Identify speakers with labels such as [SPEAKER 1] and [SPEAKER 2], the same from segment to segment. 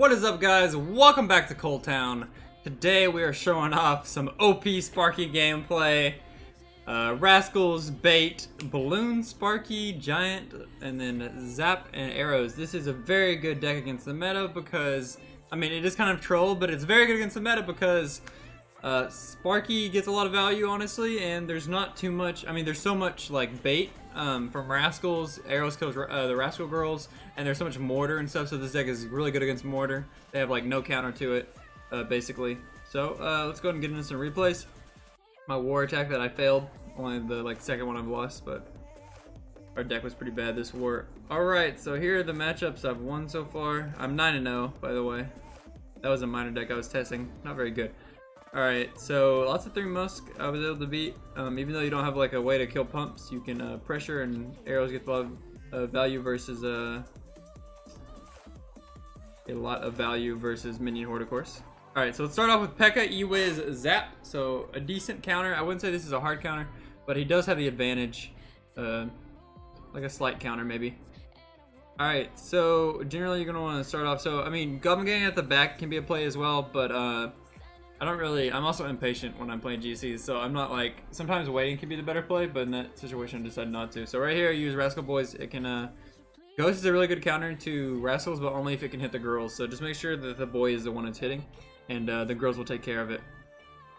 [SPEAKER 1] What is up, guys? Welcome back to Coltown. Today we are showing off some OP Sparky gameplay. Rascals, Bait, Balloon, Sparky, Giant, and then Zap and Arrows. This is a very good deck against the meta because, I mean, it is kind of troll, but it's very good against the meta because Sparky gets a lot of value, honestly, and there's not too much. I mean, there's so much like bait from Rascals. Arrows kills the Rascal girls, and there's so much mortar and stuff. So this deck is really good against mortar. They have like no counter to it, basically. So let's go ahead and get into some replays. My war attack that I failed, only the second one I've lost, but our deck was pretty bad this war. All right, so here are the matchups I've won so far. I'm 9-0, by the way. That was a minor deck I was testing, not very good. Alright, so lots of 3 Musk I was able to beat. Even though you don't have like a way to kill pumps, you can pressure, and arrows get a lot of value versus minion horde, of course. Alright, so let's start off with Pekka, E-Wiz, Zap. So a decent counter. I wouldn't say this is a hard counter, but he does have the advantage. Like a slight counter maybe. Alright, so generally you're going to want to start off. So, I mean, Goblin Gang at the back can be a play as well, but I'm also impatient when I'm playing GCs, so I'm not like, sometimes waiting can be the better play, but in that situation I decided not to. So right here I use Rascal Boys. It can, Ghost is a really good counter to Rascals, but only if it can hit the girls. So just make sure that the boy is the one that's hitting, and the girls will take care of it.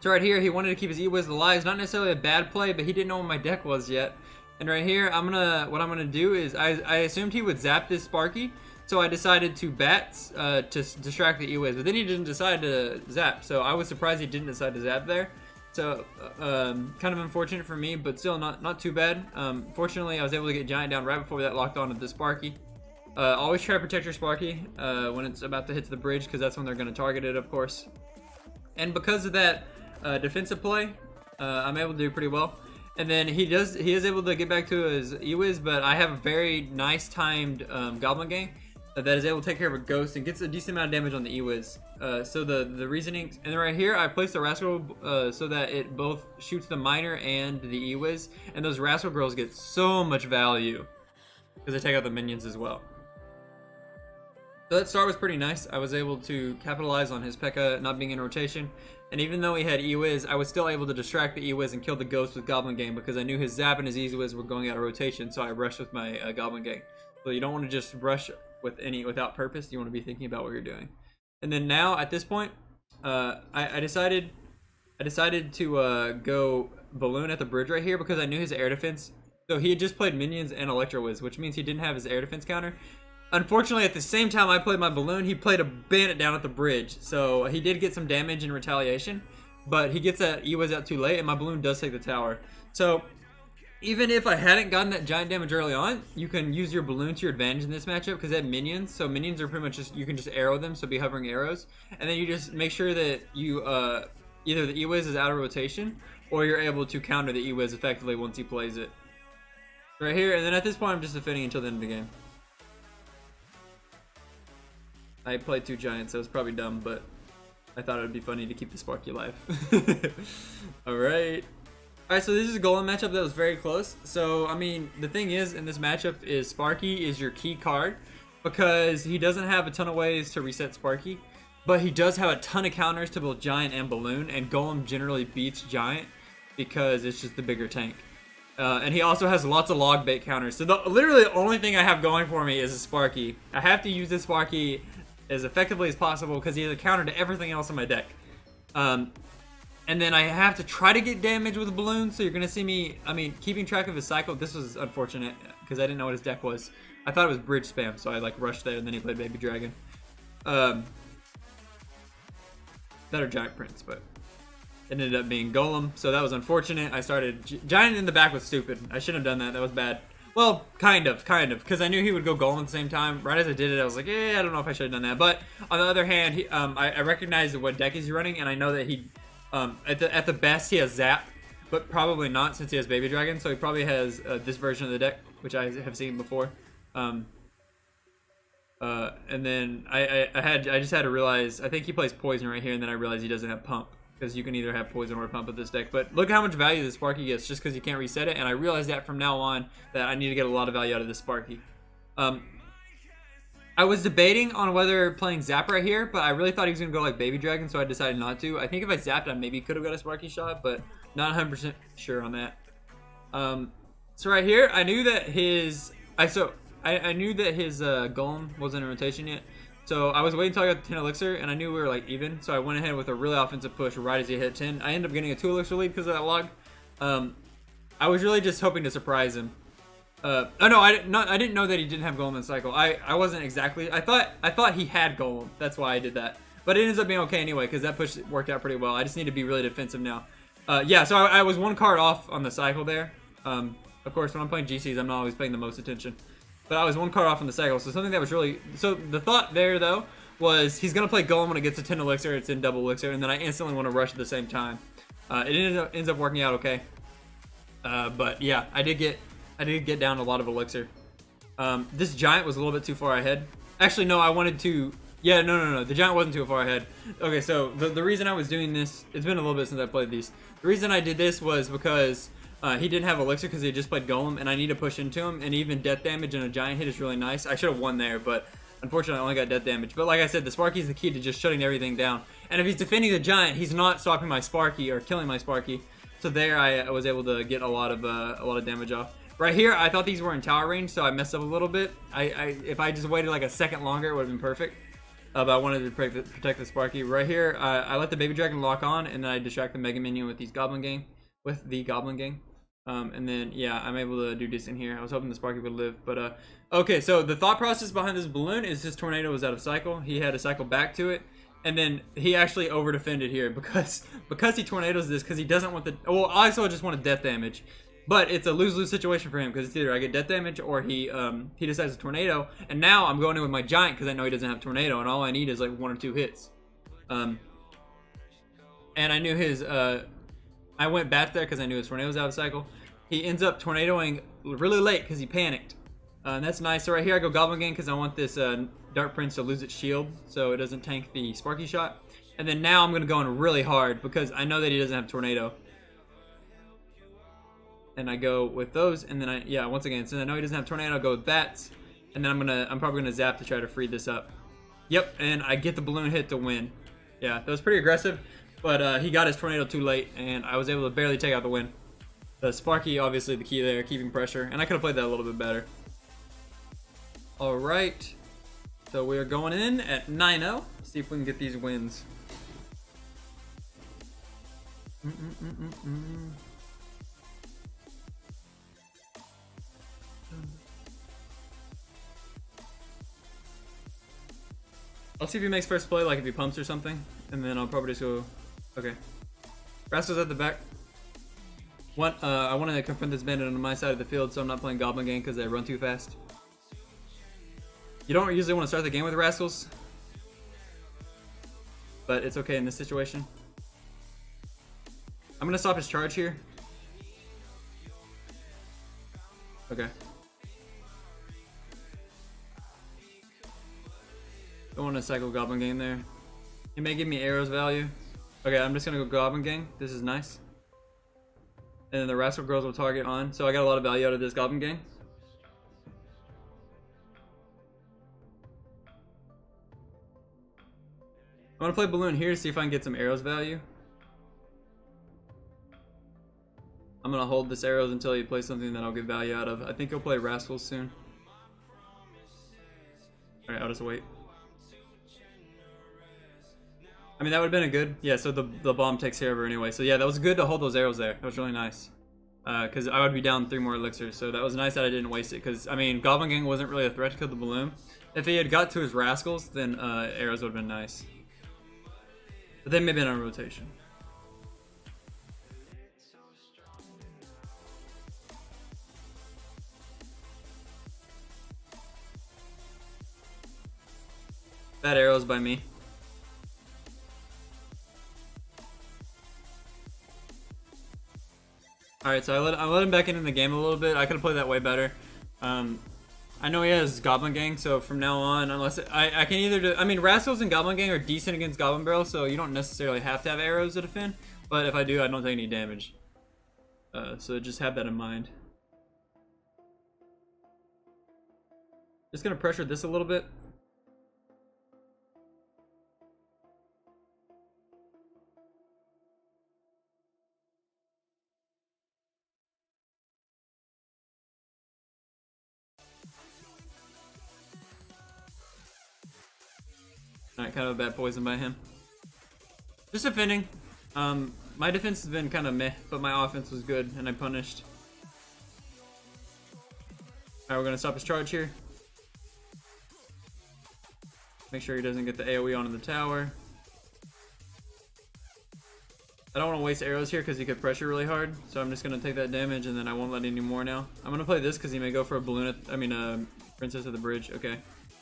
[SPEAKER 1] So right here, he wanted to keep his E-Wiz alive. It's not necessarily a bad play, but he didn't know what my deck was yet. And right here, what I'm gonna do is, I assumed he would zap this Sparky, so I decided to bat to distract the E-Wiz, but then he didn't decide to zap, so I was surprised he didn't decide to zap there. So kind of unfortunate for me, but still not too bad. Fortunately, I was able to get Giant down right before that locked on to the Sparky. Always try to protect your Sparky when it's about to hit to the bridge, because that's when they're going to target it, of course. And because of that defensive play, I'm able to do pretty well. And then he is able to get back to his E-Wiz, but I have a very nice timed Goblin Gang that is able to take care of a ghost and gets a decent amount of damage on the E-Wiz. So the reasoning, and then right here I placed the Rascal so that it both shoots the Miner and the E-Wiz, and those Rascal girls get so much value because they take out the minions as well. So that start was pretty nice. I was able to capitalize on his Pekka not being in rotation, and even though he had E-Wiz, I was still able to distract the E-Wiz and kill the ghost with Goblin Gang because I knew his Zap and his E-Wiz were going out of rotation, so I rushed with my Goblin Gang. So you don't want to just rush without purpose. You want to be thinking about what you're doing. And then now at this point, I decided to go Balloon at the bridge right here because I knew his air defense. So he had just played minions and Electro Wiz, which means he didn't have his air defense counter. Unfortunately, at the same time I played my Balloon, he played a Bandit down at the bridge, so he did get some damage in retaliation, but he gets that E-Wiz out too late, and my Balloon does take the tower. So even if I hadn't gotten that Giant damage early on, you can use your Balloon to your advantage in this matchup because they have minions. So minions are pretty much just, you can just arrow them, so be hovering arrows. And then you just make sure that you, either the E-Wiz is out of rotation, or you're able to counter the E-Wiz effectively once he plays it. Right here, and then at this point I'm just defending until the end of the game. I played 2 Giants, so it's probably dumb, but I thought it would be funny to keep the Sparky alive. Alright. Alright, so this is a Golem matchup that was very close. So, I mean, the thing is, in this matchup, is Sparky is your key card because he doesn't have a ton of ways to reset Sparky, but he does have a ton of counters to both Giant and Balloon, and Golem generally beats Giant because it's just the bigger tank. And he also has lots of log bait counters. So literally the only thing I have going for me is a Sparky. I have to use this Sparky as effectively as possible because he has a counter to everything else in my deck. And then I have to try to get damage with a Balloon, so you're going to see me, I mean, keeping track of his cycle. This was unfortunate because I didn't know what his deck was. I thought it was bridge spam, so I like rushed there, and then he played Baby Dragon. Better Giant Prince, but it ended up being Golem, so that was unfortunate. I started, Giant in the back was stupid. I shouldn't have done that, that was bad. Well, kind of, because I knew he would go Golem at the same time. Right as I did it, I was like, I don't know if I should have done that. But on the other hand, I recognized what deck he's running, and I know that he, at the best, he has Zap, but probably not since he has Baby Dragon. So he probably has this version of the deck, which I have seen before. And then I just had to realize, I think he plays Poison right here, and then I realized he doesn't have Pump. Because you can either have Poison or Pump with this deck. But look how much value this Sparky gets just because you can't reset it. And I realized that from now on that I need to get a lot of value out of this Sparky. I was debating on whether playing Zap right here, but I really thought he was going to go like Baby Dragon, so I decided not to. I think if I zapped, I maybe could have got a Sparky shot, but not 100% sure on that. So right here, I knew that his... I knew that his Golem wasn't in rotation yet, so I was waiting until I got the 10 Elixir, and I knew we were like even, so I went ahead with a really offensive push right as he hit 10. I ended up getting a 2 Elixir lead because of that log. I was really just hoping to surprise him. Oh no, I didn't know that he didn't have Golem in cycle. I wasn't exactly. I thought he had Golem. That's why I did that. But it ends up being okay anyway because that push worked out pretty well. I just need to be really defensive now. Yeah, so I was 1 card off on the cycle there. Of course, when I'm playing GCs, I'm not always paying the most attention. But I was 1 card off on the cycle, so something that was really... So the thought there, though, was he's going to play Golem when it gets to 10 Elixir, it's in double Elixir, and then I instantly want to rush at the same time. It ends up working out okay. But yeah, I did get down a lot of Elixir. This Giant was a little bit too far ahead. Actually, no, I wanted to... Yeah, no. The Giant wasn't too far ahead. Okay, so the reason I was doing this... It's been a little bit since I played these. The reason I did this was because... he didn't have Elixir because he just played Golem, and I need to push into him, and even death damage and a Giant hit is really nice. I should have won there, but unfortunately I only got death damage. But like I said, the Sparky is the key to just shutting everything down. And if he's defending the Giant, he's not stopping my Sparky or killing my Sparky. So there I was able to get a lot of damage off. Right here, I thought these were in tower range, so I messed up a little bit. If I just waited like a second longer, it would have been perfect. But I wanted to protect the Sparky. Right here, I let the Baby Dragon lock on, and then I distract the Mega Minion with the Goblin Gang. And then, yeah, I'm able to do decent here. I was hoping the Sparky would live, but, okay, so the thought process behind this balloon is his Tornado was out of cycle. He had to cycle back to it, and then he actually over-defended here because he Tornadoes this, because he doesn't want the... Well, I also just wanted death damage, but it's a lose-lose situation for him, because it's either I get death damage or he decides to Tornado, and now I'm going in with my Giant because I know he doesn't have Tornado, and all I need is, like, 1 or 2 hits. And I knew his... I went back there because I knew his Tornado was out of cycle. He ends up Tornadoing really late because he panicked. And that's nice. So right here I go Goblin Gang because I want this Dark Prince to lose its shield so it doesn't tank the Sparky shot. And then now I'm going to go in really hard because I know that he doesn't have Tornado. And I go with those, and then yeah, once again, since I know he doesn't have Tornado, I'll go with that. And then I'm probably gonna zap to try to free this up. Yep, and I get the balloon hit to win. Yeah, that was pretty aggressive. But he got his Tornado too late, and I was able to barely take out the win. The Sparky, obviously, the key there, keeping pressure. And I could have played that a little bit better. Alright. So we are going in at 9-0. See if we can get these wins. I'll see if he makes first play, like if he pumps or something. And then I'll probably just go... Okay. Rascal's at the back. I want to confront this bandit on my side of the field, so I'm not playing Goblin Gang because they run too fast. You don't usually want to start the game with Rascals, but it's okay in this situation. I'm going to stop his charge here. Okay. Don't want to cycle Goblin Gang there. He may give me arrows value. Okay, I'm just going to go Goblin Gang. This is nice. And then the Rascal Girls will target on. So I got a lot of value out of this Goblin Gang. I'm going to play Balloon here to see if I can get some arrows value. I'm going to hold this arrows until he plays something that I'll get value out of. I think he'll play Rascals soon. Alright, I'll just wait. I mean, that would have been a good... Yeah, so the bomb takes care of her anyway. So yeah, that was good to hold those arrows there. That was really nice. Because I would be down 3 more elixirs. So that was nice that I didn't waste it. Because, I mean, Goblin Gang wasn't really a threat to kill the balloon. If he had got to his Rascals, then arrows would have been nice. But they may have been on rotation. Bad arrows by me. Alright, so I let him back into the game a little bit. I could have played that way better. I know he has Goblin Gang, so from now on, unless I can either do... I mean, Rascals and Goblin Gang are decent against Goblin Barrel, so you don't necessarily have to have arrows to defend. But if I do, I don't take any damage. So just have that in mind. Just gonna pressure this a little bit. Alright, kind of a bad poison by him. Just defending. My defense has been kind of meh, but my offense was good, and I punished. Alright, we're gonna stop his charge here. Make sure he doesn't get the AoE onto the tower. I don't want to waste arrows here because he could pressure really hard, so I'm just gonna take that damage, and then I won't let any more now. I'm gonna play this because he may go for a balloon. Princess of the Bridge. Okay,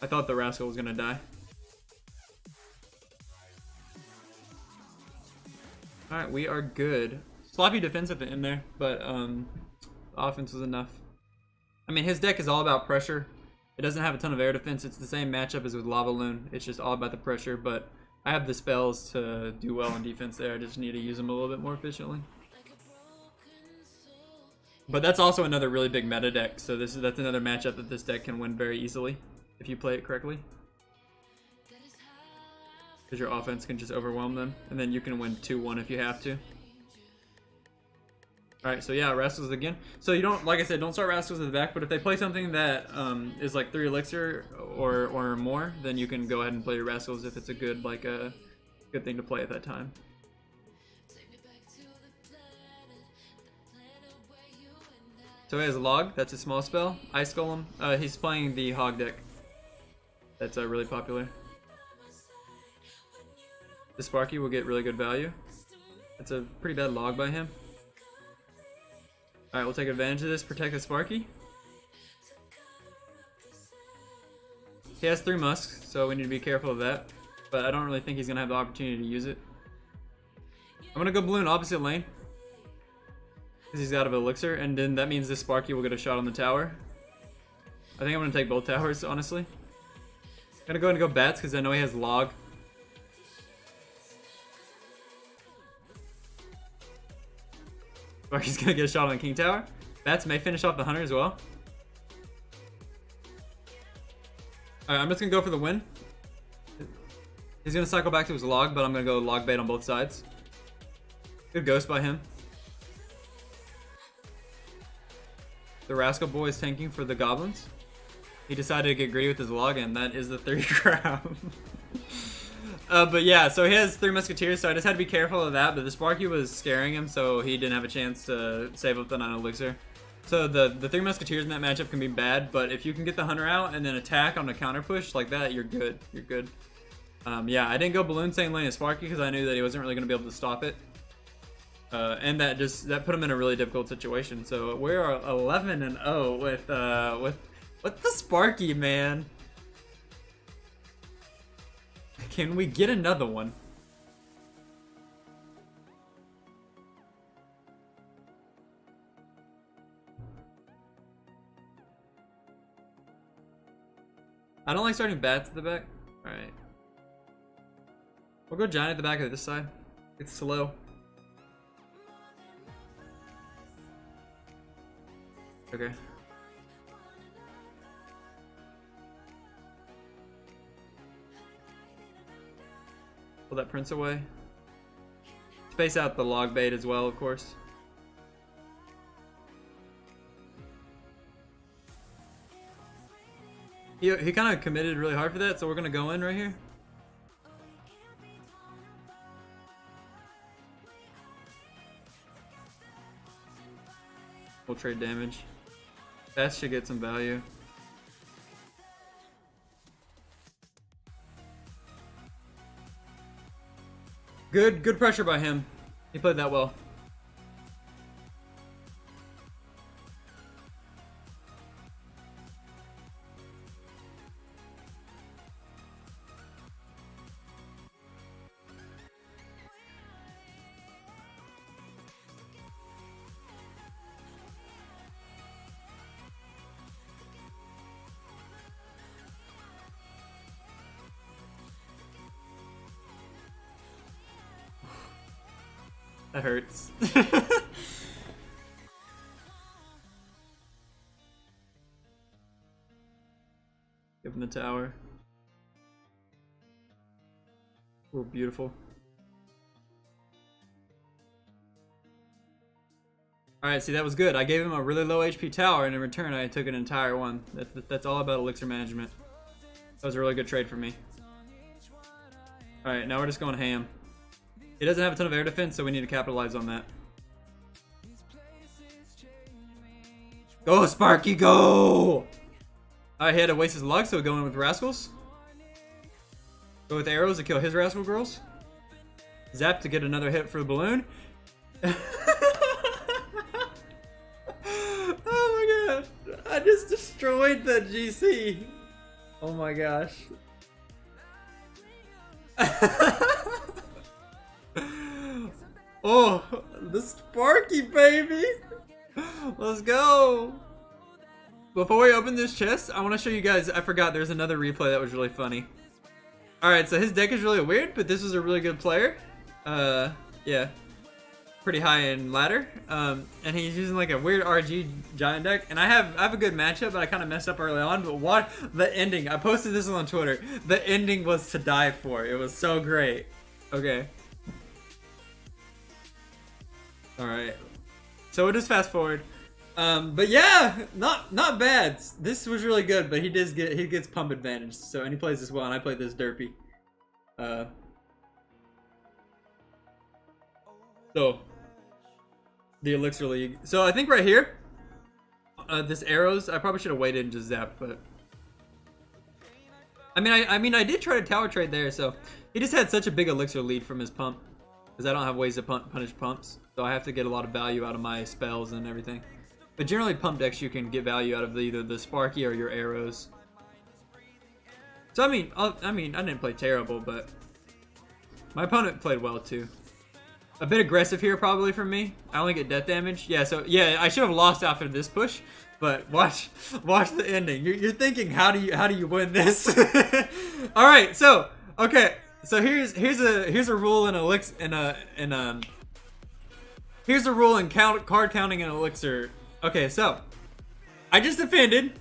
[SPEAKER 1] I thought the rascal was gonna die. All right, we are good. Sloppy defense at the end there, but the offense was enough. I mean, his deck is all about pressure. It doesn't have a ton of air defense. It's the same matchup as with Lava Loon. It's just all about the pressure, but I have the spells to do well in defense there. I just need to use them a little bit more efficiently. But that's also another really big meta deck, so that's another matchup that this deck can win very easily if you play it correctly. Because your offense can just overwhelm them, and then you can win 2-1 if you have to. Alright, so yeah, Rascals again. So you don't, like I said, don't start Rascals at the back, but if they play something that is like 3 elixir or more, then you can go ahead and play your Rascals if it's a good, like a good thing to play at that time. So he has Log, that's a small spell. Ice Golem, he's playing the Hog deck. That's really popular. The Sparky will get really good value. That's a pretty bad log by him. Alright, we'll take advantage of this, protect the Sparky. He has 3 musks, so we need to be careful of that. But I don't really think he's going to have the opportunity to use it. I'm going to go balloon opposite lane. Because he's out of elixir, and then that means this Sparky will get a shot on the tower. I think I'm going to take both towers, honestly. I'm going to go ahead and go bats, because I know he has log. Sparky's gonna get a shot on the King Tower. Bats may finish off the Hunter as well. Alright, I'm just gonna go for the win. He's gonna cycle back to his log, but I'm gonna go log bait on both sides. Good ghost by him. The Rascal Boy is tanking for the Goblins. He decided to get greedy with his log, and that is the 3 crown. But yeah, so he has 3 Musketeers, so I just had to be careful of that, but the Sparky was scaring him, so he didn't have a chance to save up the 9 elixir. So the 3 Musketeers in that matchup can be bad, but if you can get the Hunter out and then attack on a counter push like that, you're good. You're good. Yeah, I didn't go Balloon same lane as Sparky because I knew that he wasn't really going to be able to stop it. And that put him in a really difficult situation. So we're 11-0 with the Sparky, man. Can we get another one? I don't like starting bats at the back. Alright. We'll go giant at the back of this side. It's slow. Okay. Pull that prince away. Space out the log bait as well, of course. He kind of committed really hard for that, so we're gonna go in right here. We'll trade damage. That should get some value. Good pressure by him. He played that well. That hurts. Give him the tower. Oh, beautiful. Alright, see, that was good. I gave him a really low HP tower, and in return I took an entire one. That's all about elixir management. That was a really good trade for me. Alright, now we're just going ham. He doesn't have a ton of air defense, so we need to capitalize on that. Go, Sparky, go! Alright, he had to waste his luck, so we go in with Rascals. Go with arrows to kill his Rascal Girls. Zap to get another hit for the balloon. Oh my gosh. I just destroyed the GC. Oh my gosh. Oh, the Sparky, baby. Let's go. Before we open this chest, I want to show you guys, I forgot there's another replay that was really funny. Alright, so his deck is really weird, but this is a really good player. Yeah. Pretty high in ladder. And he's using like a weird RG giant deck. And I have a good matchup, but I kind of messed up early on. But what the ending, I posted this on Twitter. The ending was to die for. It was so great. Okay. Alright. So we'll just fast forward. But yeah, not bad. This was really good, but he gets pump advantage. So, and he plays this well, and I played this derpy. So the Elixir League. So I think right here, this arrows. I probably should have waited and just zapped, but I mean, I did try to tower trade there. So he just had such a big Elixir lead from his pump, because I don't have ways to punish pumps. So I have to get a lot of value out of my spells and everything. But generally, pump decks you can get value out of either the Sparky or your arrows. So I mean, I didn't play terrible, but my opponent played well too. A bit aggressive here probably from me. I only get death damage. Yeah, so yeah, I should have lost after this push, but watch the ending. You're thinking, how do you win this? All right, so okay, so here's a rule in Elixir here's a rule in card counting and Elixir. Okay, so I just defended.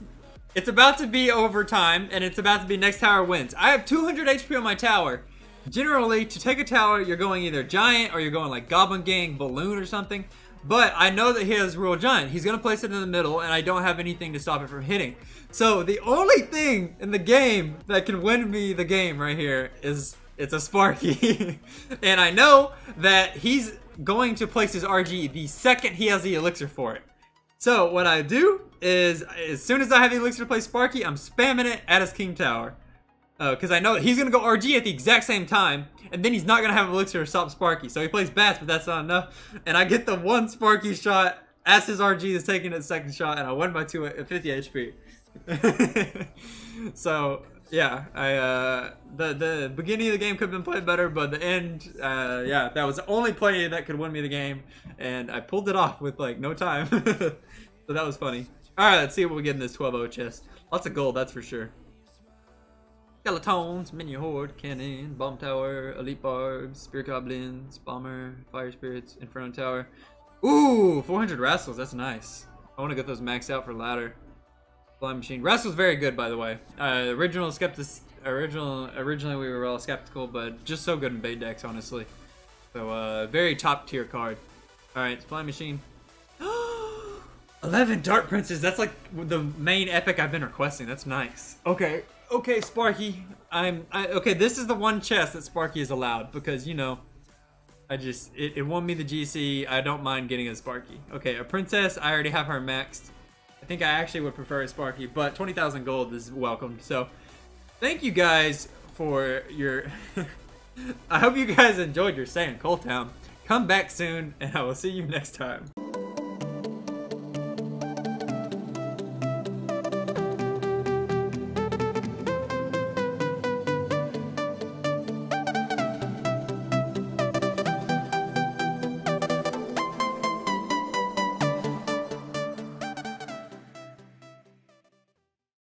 [SPEAKER 1] It's about to be overtime, and it's about to be next tower wins. I have 200 HP on my tower. Generally, to take a tower, you're going either giant or you're going like Goblin Gang, balloon or something. But I know that he has Royal Giant. He's going to place it in the middle, and I don't have anything to stop it from hitting. So the only thing in the game that can win me the game right here is it's a Sparky. And I know that he's going to place his RG the second he has the elixir for it. So what I do is, as soon as I have the elixir to play Sparky, I'm spamming it at his king tower. Because I know that he's going to go RG at the exact same time, and then he's not going to have elixir to stop Sparky. So he plays bats, but that's not enough. And I get the one Sparky shot as his RG is taking its second shot, and I win by 50 HP. So yeah, the beginning of the game could have been played better, but the end, yeah, that was the only play that could win me the game, and I pulled it off with like no time. So that was funny. All right, let's see what we get in this 12-0 chest. Lots of gold, that's for sure. Skeletons, mini horde, cannon, bomb tower, elite barbs, spear goblins, bomber, fire spirits, inferno tower. Ooh, 400 rascals, that's nice. I want to get those maxed out for ladder. Flying machine. Rascal's very good, by the way. Originally we were all skeptical, but just so good in bait decks, honestly. So very top tier card. All right, flying machine. 11 Dart Princes. That's like the main epic I've been requesting. That's nice. Okay. Okay, Sparky, okay, this is the one chest that Sparky is allowed, because, you know, it won me the GC. I don't mind getting a Sparky. Okay, a princess, I already have her maxed. I think I actually would prefer a Sparky, but 20,000 gold is welcomed. So, thank you guys for your, I hope you guys enjoyed your stay in Coltown. Come back soon, and I will see you next time.